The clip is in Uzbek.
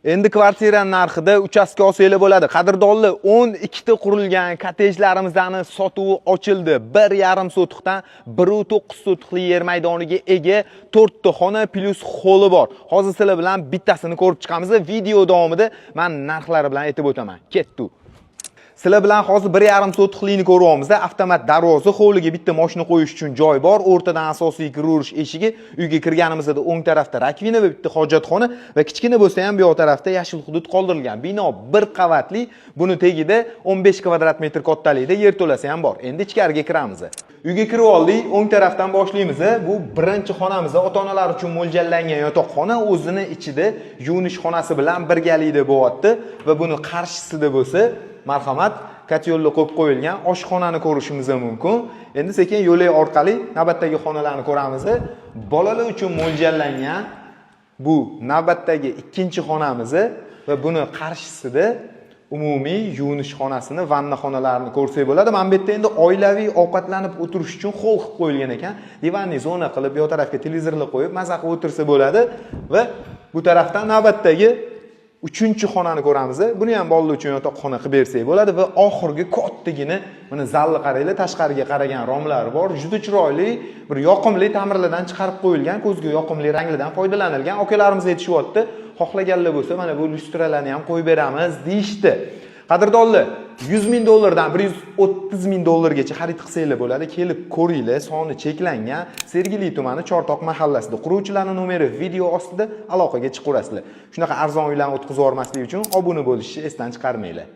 Endi kvartira narxida uchastka olsanglar bo'ladi. Qadrdonlar, 12 ta qurilgan kottejlarimizdan sotuvi ochildi. 1,5 sotixdan 1,9 sotiqli yer maydoniga ega 4 ta xona plus holi bor. Hozir sizlar bilan bittasini ko'rib chiqamiz. Video davomida men narxlari bilan aytib o'taman. Ketdi. Sizlar bilan hozir 1,5 sotiqlikni ko'ryapmiz. Avtomat darvoza, hovliga bitta mashina qo'yish uchun joy bor. O'rtadan asosiy kiraverish eshigi, uyga kirganimizda o'ng tarafda rakvina va bitta hojatxona va kichkina bo'lsa ham bu yoq tarafda yashil hudud qoldirilgan. Bino bir qavatli, buni tagida 15 kvadrat metr kattalikda yer to'lasi ham bor. Endi ichkariga kiramiz. Uyga kirib oldik, o'ng tarafdan boshlaymiz. Bu birinchi xonamiz, ota-onalar uchun mo'ljallangan yotoqxona, o'zini ichida yuvinish xonasi bilan birgalikda bo'lyapti va buni qarshisida bo'lsa marhamat, katyolni qo'yib qo'yilgan oshxonani ko'rishimiz mumkin. Endi sekin yo'lak orqali navbatdagi xonalarni ko'ramiz. Bolalar uchun mo'ljallangan bu navbatdagi ikkinchi xonamiz va buni qarshisida umumiy yuvinish xonasini, vanna xonalarini ko'rsak bo'ladi. Mana bu yerda endi oilaviy ovqatlanib o'tirish uchun xol qilib qo'yilgan ekan. Divanni zona qilib, bu tarafga televizorni qo'yib maza qilib o'tirsa bo'ladi va bu tarafdan navbatdagi 3-xonani ko'ramiz. Buni ham bolalar uchun yotoqxona qilib bersak bo'ladi va oxirgi kattagina mana zalni qaranglar, tashqariga qaragan romlari bor. Juda chiroyli, bir yoqimli ta'mirlardan chiqarib qo'yilgan, ko'zga yoqimli ranglardan foydalanilgan. Akalarimiz aytishyapti, xohlaganlar bo'lsa mana bu lyustralarni ham qo'yib beramiz deyishdi. Qadrdonlar, 100 ming dollardan 130 ming dollargacha xarid qilsanglar bo'ladi. Kelib ko'ringlar, soni cheklangan. Sergeli tumani Chortoq mahallasida. Quruvchilarning nomeri video ostida, aloqaga chiqaverasizlar. Shunaqa arzon uylarni o'tkazib yubormaslik uchun obuna bo'lishni esdan chiqarmanglar.